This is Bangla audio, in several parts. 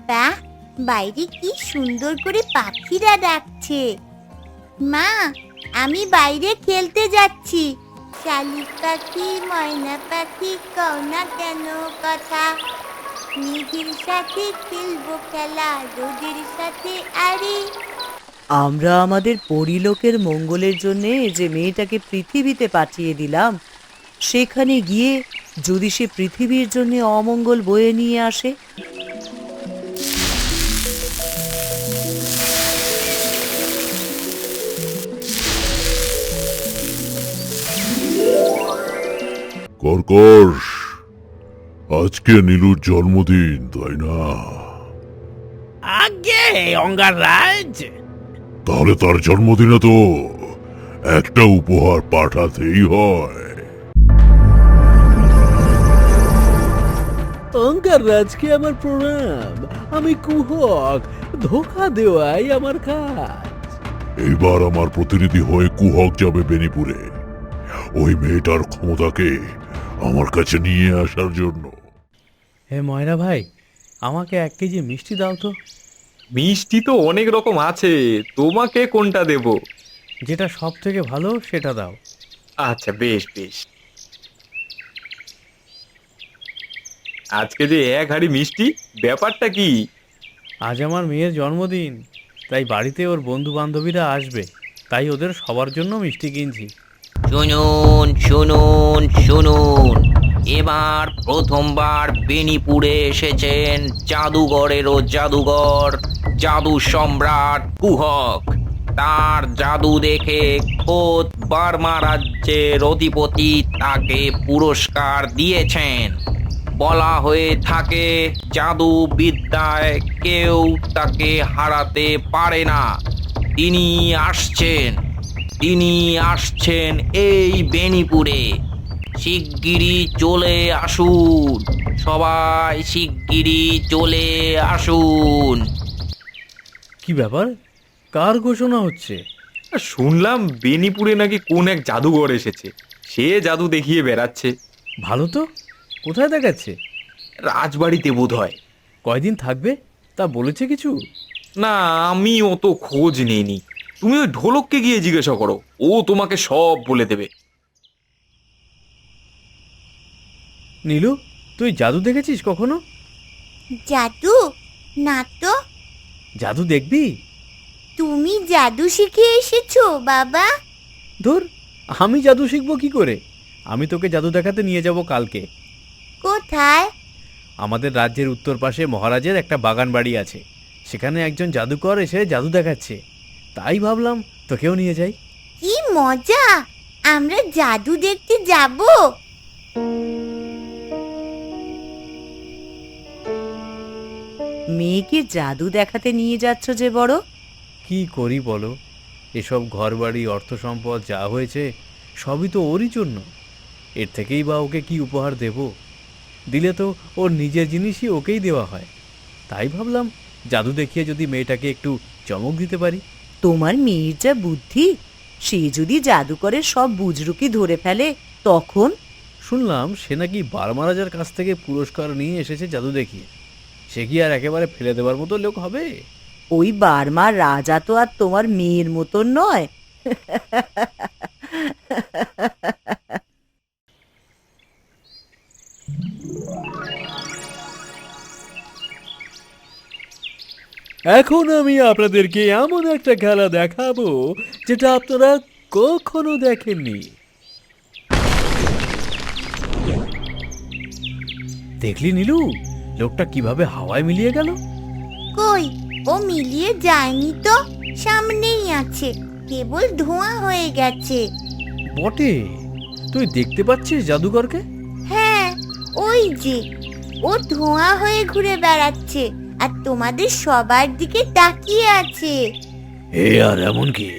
বাহ, বাইরে কি সুন্দর করে পাখিরা ডাকছে। মা, আমি বাইরে খেলতে যাচ্ছি। শালিক পাখি, ময়না পাখি, কও না কেন কথা। মেঘের সাথে খেলবো খেলা, রোদের সাথে আরে। আমরা আমাদের পরিলোকের মঙ্গলের জন্যে যে মেয়েটাকে পৃথিবীতে পাঠিয়ে দিলাম, সেখানে গিয়ে যদি সে পৃথিবীর জন্য অমঙ্গল বয়ে নিয়ে আসে। কর্কশ, আজকে নীলুর জন্মদিন, তাই না? আগে অঙ্গারাজ, তাহলে তার জন্মদিনে তো একটা উপহার পাঠাতেই হয়। অঙ্গারাজকে আমার প্রণাম। আমি কুহক, ধোকা দেওয়াই আমার কাজ। এইবার আমার প্রতিনিধি হয়ে কুহক যাবে বেনিপুরে, ওই মেয়েটার ক্ষমতাকে আমার কাছে নিয়ে আসার জন্য। হে ময়রা ভাই, আমাকে 1 কেজি মিষ্টি দাও তো। মিষ্টি তো অনেক রকম আছে, তোমাকে কোনটা দেব? যেটা সব থেকে ভালো সেটা দাও। আচ্ছা, বেশ বেশ। আজকে যে 1 হাঁড়ি মিষ্টি, ব্যাপারটা কি? আজ আমার মেয়ের জন্মদিন, তাই বাড়িতে ওর বন্ধু বান্ধবীরা আসবে, তাই ওদের সবার জন্য মিষ্টি কিনছি। শুনুন শুনুন শুনুন, এবার প্রথমবার বেনিপুরে এসেছেন জাদুঘরেরও জাদুঘর, জাদু সম্রাট কুহক। তার জাদু দেখে খোদ বার্মা রাজ্যের অধিপতি তাকে পুরস্কার দিয়েছেন। বলা হয়ে থাকে জাদু বিদ্যায় কেউ তাকে হারাতে পারে না। তিনি আসছেন, তিনি আসছেন এই বেনিপুরে। শিগগিরই চলে আসুন, সবাই শিগগিরই চলে আসুন। কি ব্যাপার, কার ঘোষণা হচ্ছে? শুনলাম বেনিপুরে নাকি কোন এক জাদুঘর এসেছে, সে জাদু দেখিয়ে বেড়াচ্ছে। ভালো তো, কোথায় দেখাচ্ছে? রাজবাড়িতে বোধ হয়। কয়দিন থাকবে তা বলেছে কিছু? না, আমি অত খোঁজ নেইনি। তুমি ওই ঢোলককে গিয়ে জিজ্ঞাসা করো, ও তোমাকে সব বলে দেবে। নীলু, তুই জাদু দেখেছিস কখনো? জাদু? না তো। জাদু দেখবি? তুমি জাদু শিখে এসেছো বাবা? ধুর, আমি জাদু শিখবো কি করে? আমি তোকে জাদু দেখাতে নিয়ে যাব কালকে। কোথায়? আমাদের রাজ্যের উত্তর পাশে মহারাজের একটা বাগান বাড়ি আছে, সেখানে একজন জাদুকর এসে জাদু দেখাচ্ছে। তাই ভাবলাম তোকেও নিয়ে যাই। কি মজা! আমরা জাদু দেখতে যাব। মেয়েকে জাদু দেখাতে নিয়ে যাচ্ছ যে বড়। কি করি বলো, এসব ঘরবাড়ি অর্থ সম্পদ যা হয়েছে সবই তো ওরই জন্য। এর থেকেই বা ওকে কি উপহার দেব? দিলে তো ওর নিজের জিনিসই ওকেই দেওয়া হয়। তাই ভাবলাম জাদু দেখিয়ে যদি মেয়েটাকে একটু চমক দিতে পারি। তোমার মেয়ের যা বুদ্ধি, সে যদি জাদুকরের সব বুজরুকি ধরে ফেলে তখন? শুনলাম সে নাকি বার্মা রাজার কাছ থেকে পুরস্কার নিয়ে এসেছে জাদু দেখিয়ে। সে কি আর একেবারে ফেলে দেওয়ার মতো লোক হবে? ওই বার্মার রাজা তো আর তোমার মেয়ের মতন নয়। এখন আমি আপনাদেরকে এমন একটা খেলা দেখাবো যেটা আপনারা কখনো দেখেননি। দেখলি নীলু, লোকটা কিভাবে হাওয়ায় মিলিয়ে গেল? কই, ও মিলিয়ে যায়নি তো, সামনেই আছে, কেবল ধোঁয়া হয়ে গেছে। বটে, তুই দেখতে পাচ্ছিস জাদুকরকে? হ্যাঁ, ওই যে ও ধোঁয়া হয়ে ঘুরে বেড়াচ্ছে আর তোমাদের সবার দিকে তাকিয়ে আছে। এ আর এমন কি,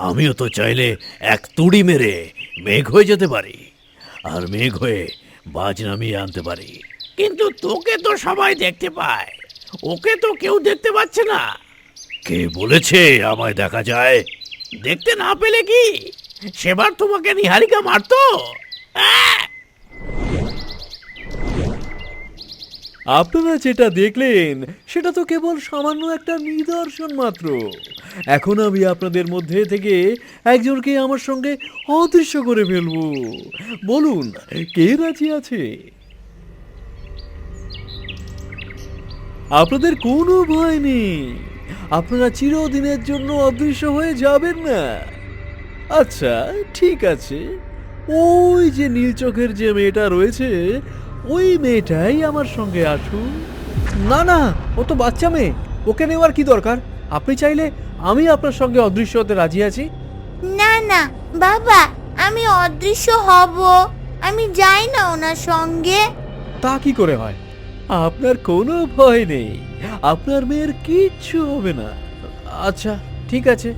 আমিও তো চাইলে এক তুড়ি মেরে মেঘ হয়ে যেতে পারি, আর মেঘ হয়ে বাজ নামিয়ে আনতে পারি। কিন্তু তোকে তো সবাই দেখতে পায়, ওকে তো কেউ দেখতে পাচ্ছে না। কে বলেছে আমায় দেখা যায়? দেখতে না পেলে কি সেবার তোমাকে নিহারিকা মারতো? আপনারা যেটা দেখলেন সেটা তো কেবল সামান্য একটা নিদর্শন মাত্র। এখন আমি আপনাদের মধ্যে থেকে একজনকে আমার সঙ্গে অদৃশ্য করে ফেলবো। বলুন, কে রাজি আছে? আপনাদের কোনো ভয় নেই, আপনারা চিরদিনের জন্য অদৃশ্য হয়ে যাবেন না। আচ্ছা, ঠিক আছে, ওই যে নীল চোখের যে মেয়েটা রয়েছে, ওই মেয়েটাই আমার সঙ্গে আসুন। না না, ও তো বাচ্চা মেয়ে, ওকে নেওয়ার কি দরকার? আপনি চাইলে আমি আপনার সঙ্গে অদৃশ্য হতে রাজি আছি। না না বাবা, আমি অদৃশ্য হব, আমি যাই না ওনার সঙ্গে। তা কি করে হয়? আপনার কোনো ভয় নেই, আপনার মেয়ের কিচ্ছু হবে না। আচ্ছা, ঠিক আছে।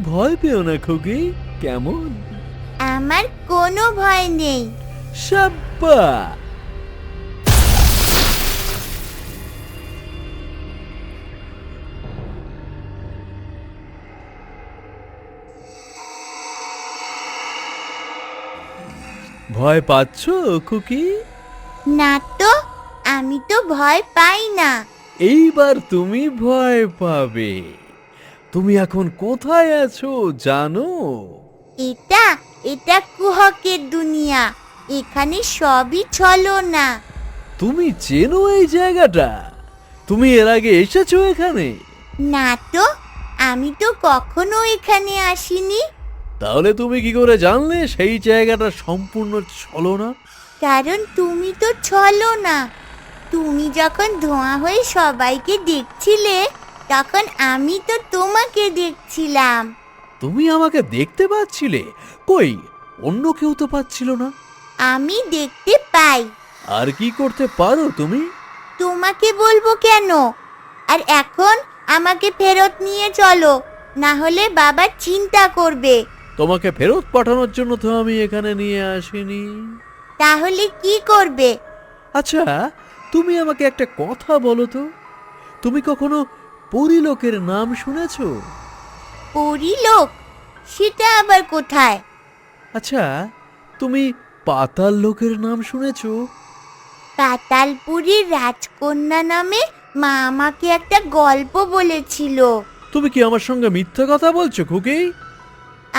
ভয় পেও না খুকি, কেমন? আমার কোনো ভয় নেই। সাব্বা। ভয় পাচ্ছ খুকি? না তো, আমি তো ভয় পাই না। এইবার তুমি ভয় পাবে। তুমি এখন কোথায় আছো জানো? এটা এটা কুহকের দুনিয়া, এখানে সবই ছলনা। তুমি চেনো এই জায়গাটা? তুমি এর আগে এসেছো এখানে? না তো, আমি তো কখনো এখানে আসিনি। তাহলে তুমি কি করে জানলে সেই জায়গাটা সম্পূর্ণ ছলনা? কারণ তুমি তো ছলনা। তুমি যখন ধোঁয়া হয়ে সবাইকে দেখছিলে, তখন আমি তো তোমাকে দেখছিলাম। তুমি আমাকে দেখতে পাচ্ছিলে? কই, অন্য কেউ তো পাচ্ছিল না। আমি দেখতে পাই। আর কি করতে পারো তুমি? তোমাকে বলবো কেন? আর এখন আমাকে ফেরত নিয়ে চলো, না হলে বাবা চিন্তা করবে। তোমাকে ফেরত পাঠানোর জন্য তো আমি এখানে নিয়ে আসিনি। তাহলে কি করবে? আচ্ছা, তুমি আমাকে একটা কথা বলো তো, তুমি কখনো পরিলোকের নাম শুনেছো? পরিলোক? সেটা আবার কোথায়? আচ্ছা, তুমি পাতাল লোকের নাম শুনেছো? পাতালপুরীর রাজকন্যা নামে মা আমাকে একটা গল্প বলেছিল। তুমি কি আমার সঙ্গে মিথ্যা কথা বলছো খুকি?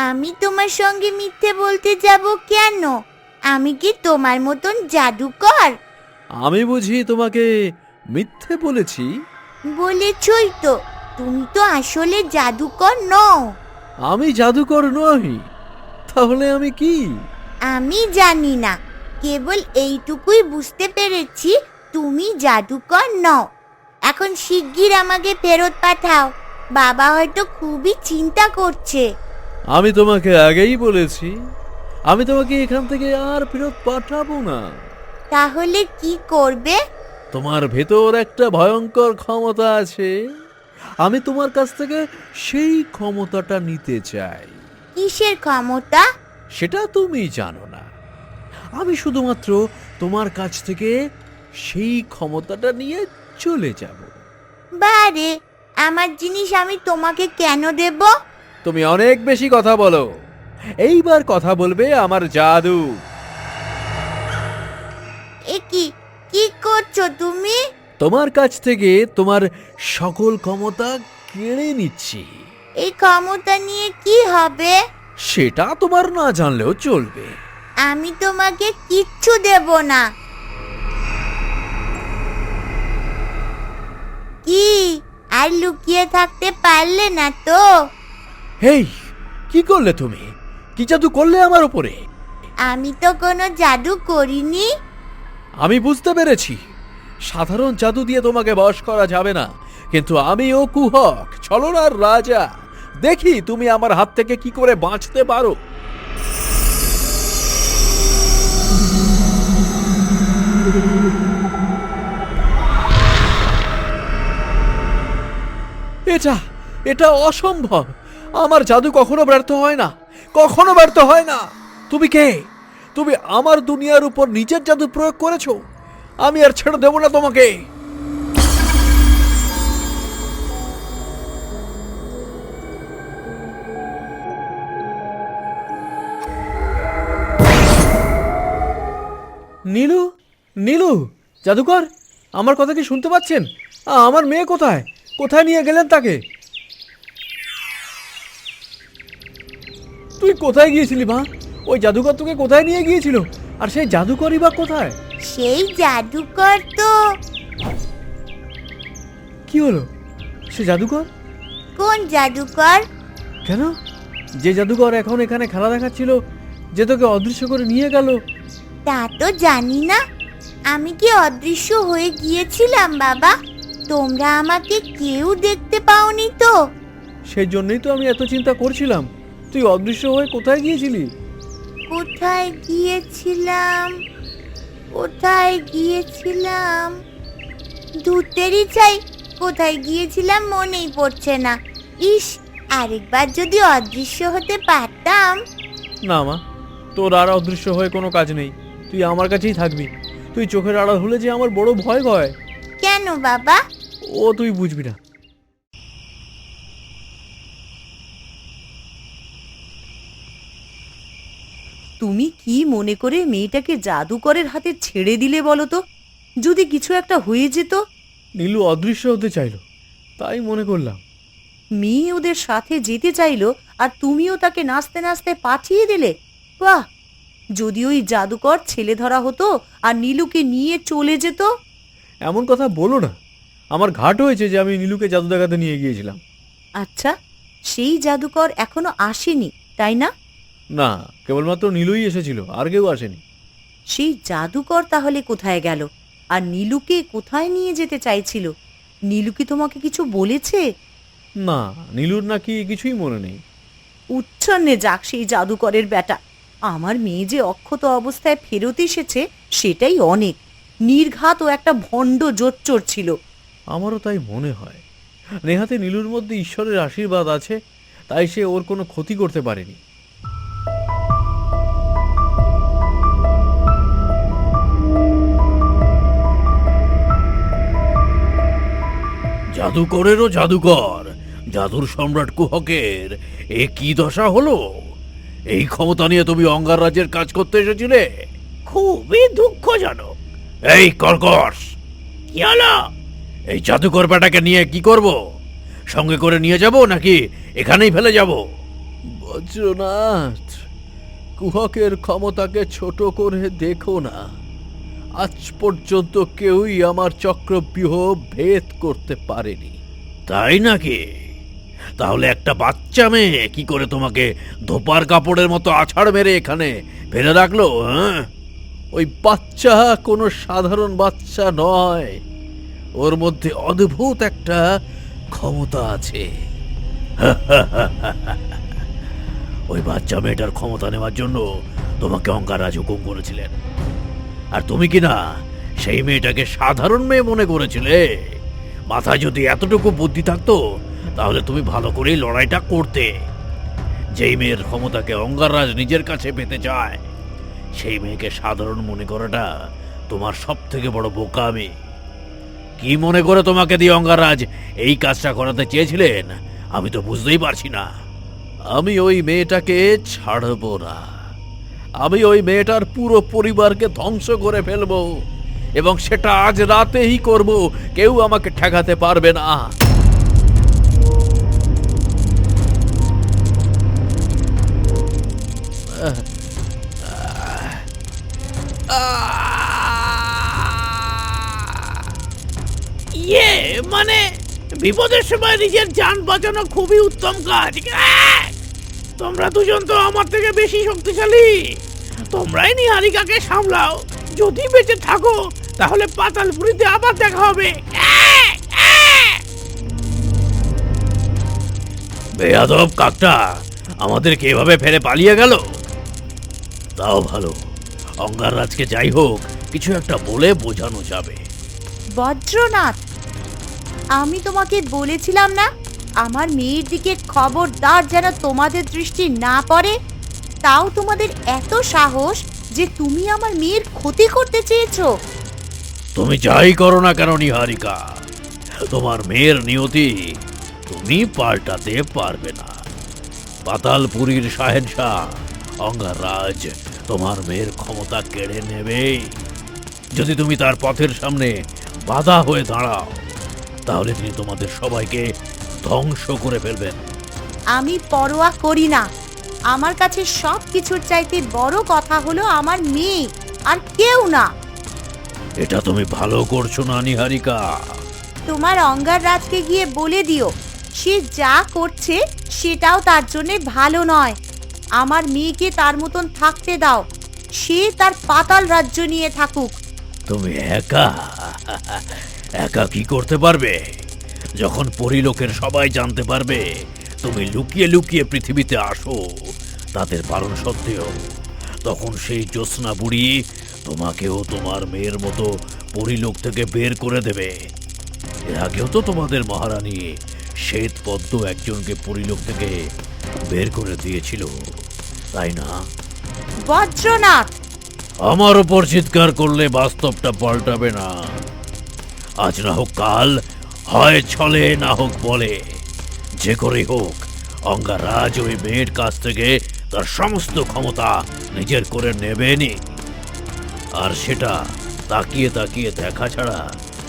আমি তোমার সঙ্গে মিথ্যে বলতে যাব কেন? আমি কি তোমার মতন জাদুকর? আমি বুঝি তোমাকে মিথ্যে বলেছি? বলেছই তো, তুমি তো আসলে জাদুকর নও। আমি জাদুকর নই, তাহলে আমি কি? আমি জানি না, কেবল এইটুকুই বুঝতে পেরেছি, তুমি জাদুকর নও। এখন শিগগির আমাকে ফেরত পাঠাও, বাবা হয়তো খুবই চিন্তা করছে। আমি তোমাকে আগেই বলেছি, আমি তোমাকে এখান থেকে আর ফেরত পাঠাবো না। তাহলে কি করবে? তোমার ভেতর একটা ভয়ঙ্কর ক্ষমতা আছে, আমি তোমার কাছ থেকে সেই ক্ষমতাটা নিতে চাই। কিসের ক্ষমতা? সেটা তুমি জানো না, আমি শুধুমাত্র তোমার কাছ থেকে সেই ক্ষমতাটা নিয়ে চলে যাব। বারে, আমার জিনিস আমি তোমাকে কেন দেব? তুমি অনেক বেশি কথা বলো, এইবার কথা বলবে আমার জাদু। এ কি কি করছো তুমি? তোমার কাছ থেকে তোমার সকল ক্ষমতা কেড়ে নিচ্ছি। এই ক্ষমতা নিয়ে কি হবে? সেটা তোমার না জানলেও চলবে। আমি তোমাকে কিচ্ছু দেব না। কি আর লুকিয়ে থাকতে পারলে না তো? হেই, কি করলে তুমি? কি জাদু করলে আমার উপরে? আমি তো কোনো জাদু করিনি। আমি বুঝতে পেরেছি, সাধারণ জাদু দিয়ে তোমাকে বশ করা যাবে না, কিন্তু আমি ও কুহক, ছলনার রাজা। দেখি তুমি আমার হাত থেকে কি করে বাঁচতে পারো। এটা এটা অসম্ভব। আমার জাদু কখনো ব্যর্থ হয় না, কখনো ব্যর্থ হয় না। তুমি কে? তুমি আমার দুনিয়ার উপর নিজের জাদু প্রয়োগ করেছো। আমি আর ছেড়ে দেব না তোমাকে। নীলু, নীলু, জাদুকর, আমার কথা কি শুনতে পাচ্ছেন? আমার মেয়ে কোথায়? কোথায় নিয়ে গেলেন তাকে? তুই কোথায় গিয়েছিলি মা? ওই জাদুকর তোকে কোথায় নিয়ে গিয়েছিল? আর সেই জাদুকরই বা কোথায়? সেই জাদুকর তো কি হলো? সে জাদুকর? কোন জাদুকর? কেন? যে জাদুকর এখন এখানে খেলা দেখাচ্ছিল, যে তোকে অদৃশ্য করে নিয়ে গেল। তা তো জানি না। আমি কি অদৃশ্য হয়ে গিয়েছিলাম বাবা? তোমরা আমাকে কেউ দেখতে পাওনি তো? সেই জন্যই তো আমি এত চিন্তা করছিলাম। তুই অদৃশ্য হয়ে কোথায় গিয়েছিলি? কোথায় গিয়েছিলাম? কোথায় গিয়েছিলাম? ধুতেরই চাই, কোথায় গিয়েছিলাম মনেই পড়ছে না। ইস, আরেকবার যদি অদৃশ্য হতে পারতাম। না মা, তোর আর অদৃশ্য হয়ে কোনো কাজ নেই। তুই আমার কাছেই থাকবি। তুই চোখের আড়াল হলে যে আমার বড় ভয় হয়। কেন বাবা? ও তুই বুঝবি না। তুমি কি মনে করে মেয়েটাকে জাদুকরের হাতে ছেড়ে দিলে বলো তো? যদি কিছু একটা হয়ে যেত? নীলু অদৃশ্য হতে চাইলো, তাই মনে করলাম। মেয়ে ওদের সাথে যেতে চাইলো আর তুমিও তাকে নাচতে নাচতে পাঠিয়ে দিলে। বাহ! যদি ওই জাদুকর ছেলে ধরা হতো আর নীলুকে নিয়ে চলে যেত। এমন কথা বলো না। আমার ঘাট হয়েছে যে আমি নীলুকে জাদু দেখাতে নিয়ে গিয়েছিলাম। আচ্ছা, সেই জাদুকর এখনো আসেনি, তাই না? না, কেবলমাত্র নীলুই এসেছিল, আর কেউ আসেনি। সেই জাদুকর তাহলে কোথায় গেল? আর নীলুকে কোথায় নিয়ে যেতে চাইছিল? নীলু কি তোমাকে কিছু বলেছে? না, নীলুর নাকি কিছুই মনে নেই। উচ্ছন্নে যাক সেই জাদুকরের বেটা। আমার মেয়ে যে অক্ষত অবস্থায় ফেরত এসেছে সেটাই অনেক। নির্ঘাত ও একটা ভণ্ড জোচ্চোর ছিল। আমারও তাই মনে হয়। নেহাতে নীলুর মধ্যে ঈশ্বরের আশীর্বাদ আছে, তাই সে ওর কোনো ক্ষতি করতে পারেনি। জাদুকরেরও জাদুকর, জাদুর সম্রাট কুহকের এ কি দশা হলো? এই ক্ষমতা নিয়ে তুমি অঙ্গার রাজ্যের কাজ করতে এসেছিলে? খুবই দুঃখজনক। এই কর্কশ, কি হলো? এই জাদুকর বেটাকে নিয়ে কি করব? সঙ্গে করে নিয়ে যাব নাকি এখানেই ফেলে যাব? বজ্রনাথ, কুহকের ক্ষমতাকে ছোট করে দেখো না। আজ পর্যন্ত কেউই আমার চক্রব্যূহ ভেদ করতে পারেনি। তাই নাকি? তাহলে একটা বাচ্চা মেয়ে কি করে তোমাকে ধোপার কাপড়ের মতো আছাড় মেরে এখানে ফেলে রাখলো? হ্যাঁ, ওই বাচ্চা কোনো সাধারণ বাচ্চা নয়। ওর মধ্যে অদ্ভুত একটা ক্ষমতা আছে। ওই বাচ্চা মেয়েটার ক্ষমতা নেওয়ার জন্য তোমাকে অঙ্কারাজ হুকুম করেছিলেন, আর তুমি কি না সেই মেয়েটাকে সাধারণ মেয়ে মনে করেছিলে? মাথায় যদি এতটুকু বুদ্ধি থাকতো তাহলে তুমি ভালো করেই লড়াইটা করতে। যেই মেয়ের ক্ষমতাকে অঙ্গাররাজ নিজের কাছে পেতে চায় সেই মেয়েকে সাধারণ মনে করাটা তোমার সব থেকে বড় বোকামি। কি মনে করে তোমাকে দিয়ে অঙ্গাররাজ এই কাজটা করাতে চেয়েছিলেন আমি তো বুঝতেই পারছি না। আমি ওই মেয়েটাকে ছাড়বো না। আমি ওই মেয়েটার পুরো পরিবারকে ধ্বংস করে ফেলবো, এবং সেটা আজ রাতেই করব। কেউ আমাকে ঠেকাতে পারবে না। মানে বিপদের সময় নিজের জান বাঁচানো খুবই উত্তম কাজ। তোমরা দুজন তো আমার থেকে বেশি শক্তিশালী। তোমরাই নিহারিকাকে সামলাও। যদি বেঁচে থাকো তাহলে পাতালপুরীতে আবার দেখা হবে। বেয়াদব কাকটা আমাদেরকে এভাবে ফেলে পালিয়ে গেল। তাও ভালো, অঙ্গাররাজকে যাই হোক কিছু একটা বলে বোঝানো যাবে। বজ্রনাথ, আমি তোমাকে বলেছিলাম না আমার মেয়ের দিকে খবরদার যেন তোমাদের দৃষ্টি না পড়ে। তাও তোমাদের এত সাহস যে তুমি আমার মেয়ের ক্ষতি করতে চেয়েছো। তুমি যাই করো না কেন নিহারিকা, তোমার মেয়ের নিয়তি তুমি পাল্টাতে পারবে না। পাতালপুরীর শাহেনশাহ অঙ্গাররাজ তোমার মেয়ের ক্ষমতা কেড়ে নেবে। যদি তুমি তার পথের সামনে বাধা হয়ে দাঁড়াও তাহলে তিনি তোমাদের সবাইকে ধ্বংস করে ফেলবেন। আমি পরোয়া করি না। আমার কাছে সব কিছুর চাইতে বড় কথা হলো আমার মেয়ে, আর কেউ না। এটা তুমি ভালো করছো না নিহারিকা। তোমার অঙ্গাররাজকে গিয়ে বলে দিও সে যা করছে সেটাও তার জন্য ভালো নয়। আমার মেয়েকে তার মতন থাকতে দাও, সে তার পাতাল রাজ্য নিয়ে থাকুক। তুমি একা একা কি করতে পারবে? যখন পরিলোকের সবাই জানতে পারবে তুমি লুকিয়ে লুকিয়ে পৃথিবীতে আসো তাদের বারণ সত্ত্বেও, তখন সেই জ্যোৎস্না বুড়ি তোমাকেও তোমার মেয়ের মতো পরিলোক থেকে বের করে দেবে। এর আগেও তো তোমাদের মহারানী শ্বেতপদ্ম একজনকে পরিলোক থেকে বের করে দিয়েছিল, তাই না? বজ্রনাথ, আমার উপর চিৎকার করলে বাস্তবটা পাল্টাবে না। আজ না হোক কাল, হয় ছলে না হোক বলে, যে করেই হোক অঙ্গারাজ ওই মেয়ের কাছ থেকে তার সমস্ত ক্ষমতা নিজের করে নেবেনি। আর সেটা তাকিয়ে তাকিয়ে দেখা ছাড়া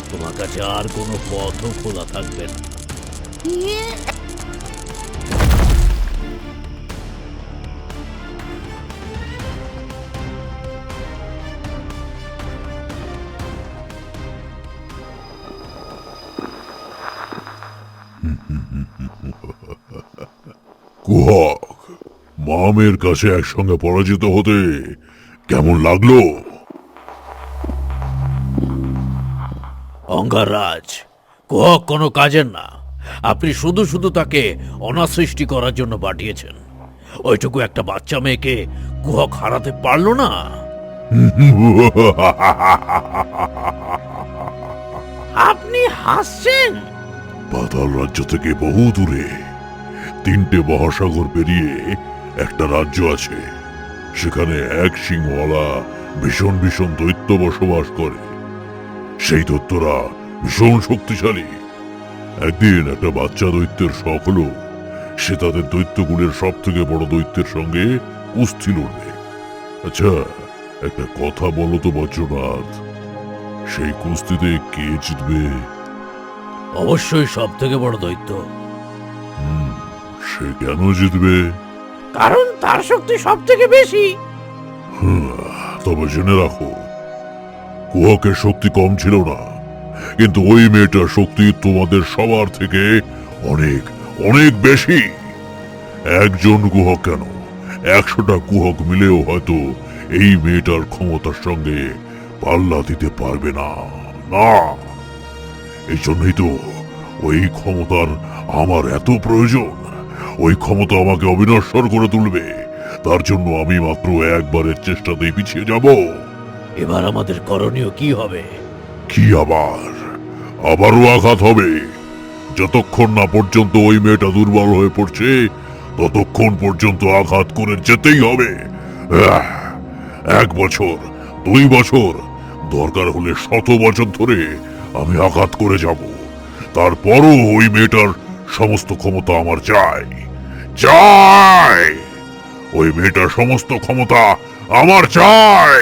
তোমার কাছে আর কোনো পথও খোলা থাকবে না। কুহক, মামের কাছে একসঙ্গে পরাজিত হতে কেমন লাগলো? অঙ্গারাজ, কুহক কোনো কাজের না। আপনি শুধু শুধু তাকে অনাসৃষ্টি করার জন্য পাঠিয়েছেন। ওইটুকু একটা বাচ্চা মেয়েকে কুহক হারাতে পারলো না। আপনি হাসছেন? পাতাল রাজ্য থেকে বহু দূরে 3টে মহাসাগর পেরিয়ে একটা রাজ্য আছে। সেখানে এক সিংহওয়ালা ভীষণ ভীষণ দৈত্য বসবাস করে। সেই দৈত্যরা ভীষণ শক্তিশালী। একদিন একটা বাচ্চা দৈত্যের শখ হলো সে তাদের দৈত্যকুলের সব থেকে বড় দৈত্যের সঙ্গে কুস্তি লড়বে। আচ্ছা, একটা কথা বলো তো বজ্রনাথ, সেই কুস্তিতে কে জিতবে? অবশ্যই সব থেকে বড় দৈত্য। সে কেন জিতবে? কারণ তার শক্তি সব থেকে বেশি। তবে জেনে রাখো, কুহকের শক্তি কম ছিল না, কিন্তু ওই মেয়েটার শক্তি তোমাদের সবার থেকে অনেক অনেক বেশি। একজন কুহক কেন, 100টা কুহক মিলেও হয়তো এই মেয়েটার ক্ষমতার সঙ্গে পাল্লা দিতে পারবে না। না, এই জন্যই তো ওই ক্ষমতার আমার এত প্রয়োজন। ওই ক্ষমতা আমাকে অবিনশ্বর করে তুলবে। তার জন্য আমি মাত্র একবারের চেষ্টাতেই পিছিয়ে যাব। এবার আমাদের করণীয় কি হবে? কি আবারও আঘাত হবে। যতক্ষণ না পর্যন্ত ওই মেয়েটা দুর্বল হয়ে পড়ছে ততক্ষণ পর্যন্ত আঘাত করে যেতেই হবে। 1 বছর, 2 বছর, দরকার হলে 100 বছর ধরে আমি আঘাত করে যাব। তারপরও ওই মেয়েটার সমস্ত ক্ষমতা আমার চাই। ওই মেয়েটার সমস্ত ক্ষমতা আমার চাই।